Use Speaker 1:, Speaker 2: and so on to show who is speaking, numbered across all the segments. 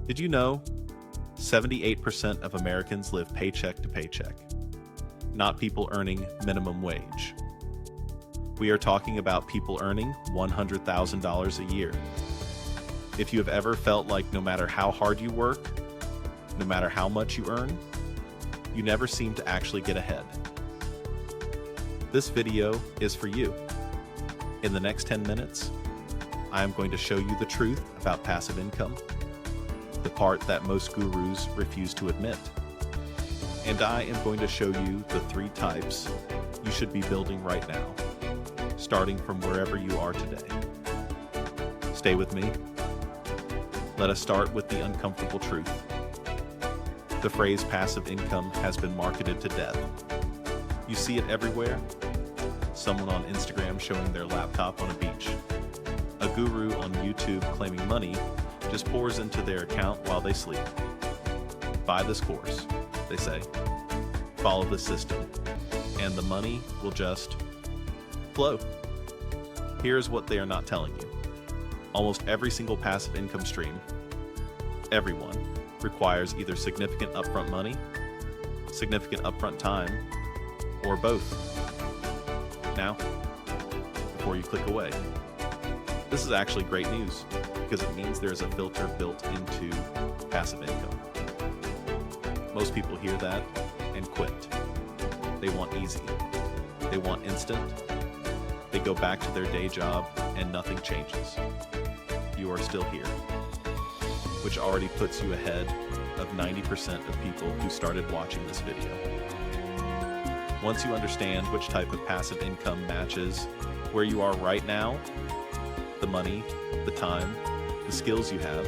Speaker 1: Did you know 78% of Americans live paycheck to paycheck, not people earning minimum wage? We are talking about people earning $100,000 a year. If you have ever felt like no matter how hard you work, no matter how much you earn, you never seem to actually get ahead, this video is for you. In the next 10 minutes, I am going to show you the truth about passive income, the part that most gurus refuse to admit, and I am going to show you the 3 types you should be building right now, starting from wherever you are today. Stay with me. Let us start with the uncomfortable truth. The phrase passive income has been marketed to death. You see it everywhere. Someone on Instagram showing their laptop on a beach. A guru on YouTube claiming money just pours into their account while they sleep. Buy this course, they say. Follow this system, and the money will just flow. Here's what they are not telling you. Almost every single passive income stream, everyone, requires either significant upfront money, significant upfront time, or both. Now, before you click away, this is actually great news because it means there is a filter built into passive income. Most people hear that and quit. They want easy. They want instant. They go back to their day job and nothing changes. You are still here, which already puts you ahead of 90% of people who started watching this video. Once you understand which type of passive income matches where you are right now, the money, the time, the skills you have,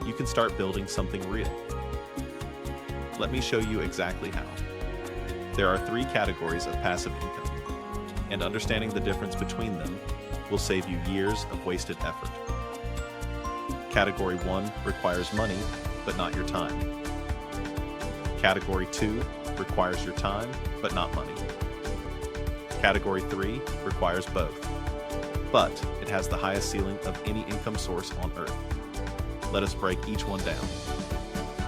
Speaker 1: you can start building something real. Let me show you exactly how. There are 3 categories of passive income, and understanding the difference between them will save you years of wasted effort. Category 1 requires money, but not your time. Category 2 requires your time, but not money. Category 3 requires both, but it has the highest ceiling of any income source on earth. Let us break each one down,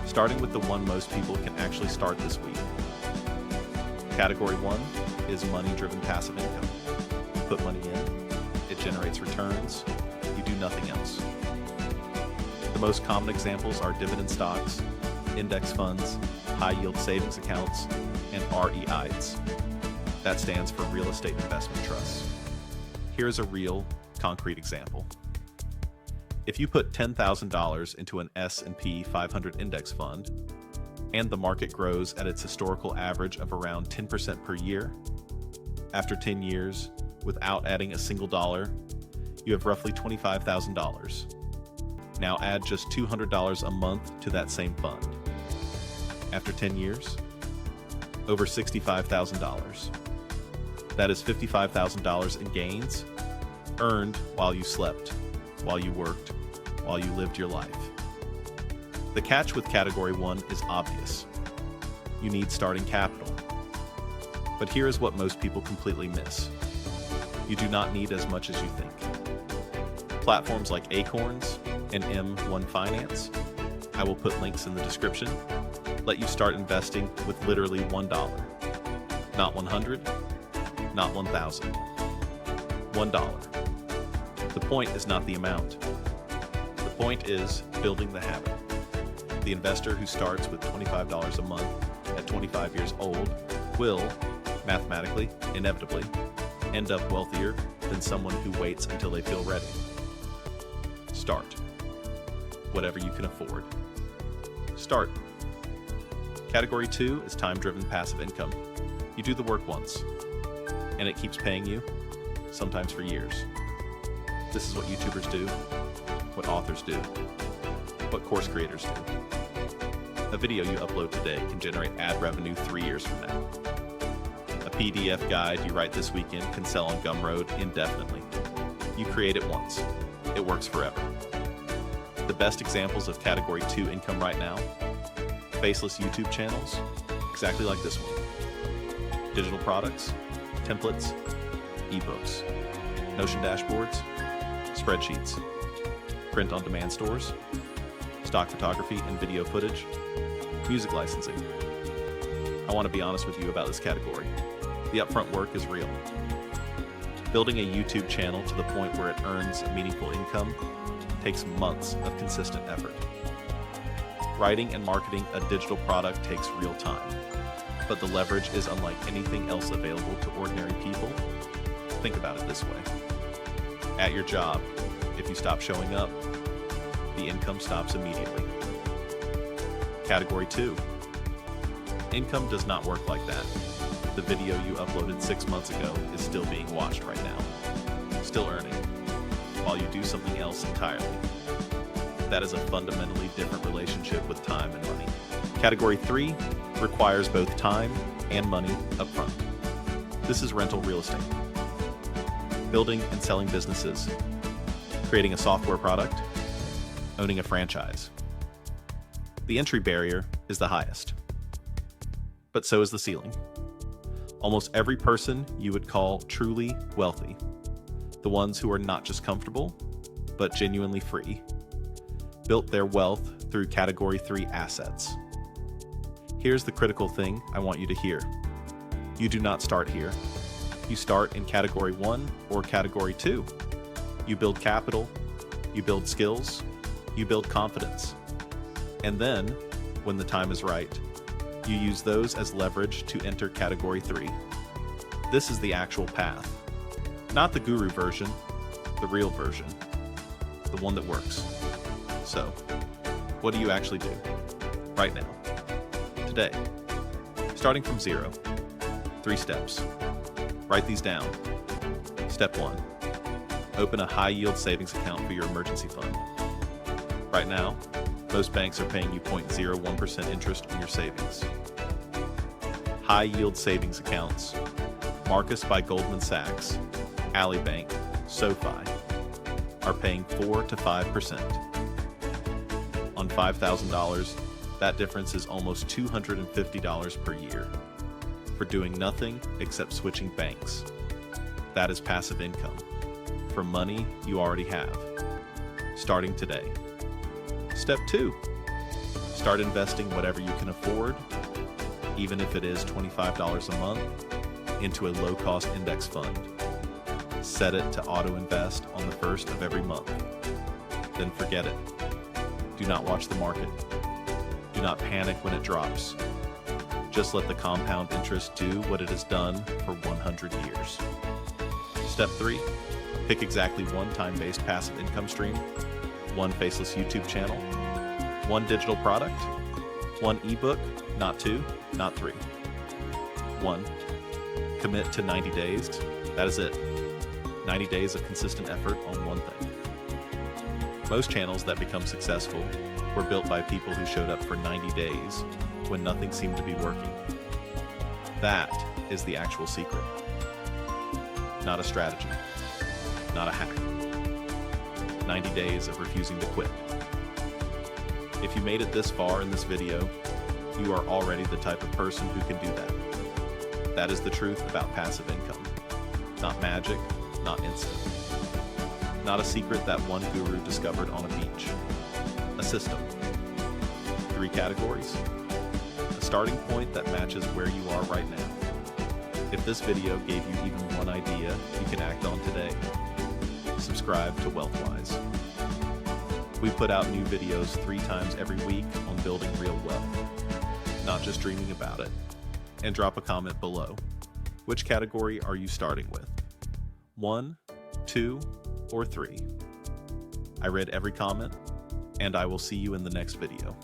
Speaker 1: starting with the one most people can actually start this week. Category 1 is money-driven passive income. You put money in, it generates returns, you do nothing else. The most common examples are dividend stocks, index funds, high-yield savings accounts, and REITs. That stands for real estate investment trusts. Here's a real, concrete example. If you put $10,000 into an S&P 500 index fund, and the market grows at its historical average of around 10% per year, after 10 years, without adding a single dollar, you have roughly $25,000. Now add just $200 a month to that same fund. After 10 years, over $65,000. That is $55,000 in gains earned while you slept, while you worked, while you lived your life. The catch with Category 1 is obvious. You need starting capital. But here is what most people completely miss. You do not need as much as you think. Platforms like Acorns and M1 Finance, I will put links in the description, let you start investing with literally $1. Not 100, not 1,000. $1. The point is not the amount. The point is building the habit. The investor who starts with $25 a month at 25 years old will, mathematically, inevitably, end up wealthier than someone who waits until they feel ready. Start. Whatever you can afford. Start. Category 2 is time-driven passive income. You do the work once, and it keeps paying you, sometimes for years. This is what YouTubers do, what authors do, what course creators do. A video you upload today can generate ad revenue 3 years from now. A PDF guide you write this weekend can sell on Gumroad indefinitely. You create it once. It works forever. The best examples of Category 2 income right now: faceless YouTube channels, exactly like this one. Digital products, templates, ebooks, Notion dashboards, spreadsheets, print-on-demand stores, stock photography and video footage, music licensing. I want to be honest with you about this category. The upfront work is real. Building a YouTube channel to the point where it earns a meaningful income takes months of consistent effort. Writing and marketing a digital product takes real time, but the leverage is unlike anything else available to ordinary people. Think about it this way. At your job, if you stop showing up, the income stops immediately. Category 2. Income does not work like that. The video you uploaded 6 months ago is still being watched right now, still earning, while you do something else entirely. That is a fundamentally different relationship with time and money. Category 3 requires both time and money upfront. This is rental real estate. Building and selling businesses, creating a software product, owning a franchise. The entry barrier is the highest, but so is the ceiling. Almost every person you would call truly wealthy, the ones who are not just comfortable, but genuinely free, built their wealth through Category 3 assets. Here's the critical thing I want you to hear. You do not start here. You start in Category 1 or Category 2. You build capital, you build skills, you build confidence. And then, when the time is right, you use those as leverage to enter Category 3. This is the actual path. Not the guru version, the real version. The one that works. So, what do you actually do? Right now. Today. Starting from zero. 3 steps. Write these down. Step 1. Open a high-yield savings account for your emergency fund. Right now, most banks are paying you 0.01% interest on your savings. High-yield savings accounts, Marcus by Goldman Sachs, Ally Bank, SoFi, are paying 4 to 5%. On $5,000, that difference is almost $250 per year for doing nothing except switching banks. That is passive income for money you already have, starting today. Step 2. Start investing whatever you can afford, even if it is $25 a month, into a low-cost index fund. Set it to auto-invest on the first of every month. Then forget it. Do not watch the market. Do not panic when it drops. Just let the compound interest do what it has done for 100 years. Step 3. Pick exactly one time-based passive income stream, one faceless YouTube channel, one digital product, one ebook, not 2, not 3. 1. Commit to 90 days. That is it. 90 days of consistent effort on one thing. Most channels that become successful were built by people who showed up for 90 days when nothing seemed to be working. That is the actual secret. Not a strategy. Not a hack. 90 days of refusing to quit. If you made it this far in this video, you are already the type of person who can do that. That is the truth about passive income. Not magic, not instant. Not a secret that one guru discovered on a beach. A system. 3 categories. A starting point that matches where you are right now. If this video gave you even one idea you can act on today, subscribe to WealthWise. We put out new videos 3 times every week on building real wealth, not just dreaming about it. And drop a comment below. Which category are you starting with? 1, 2, or 3? I read every comment, and I will see you in the next video.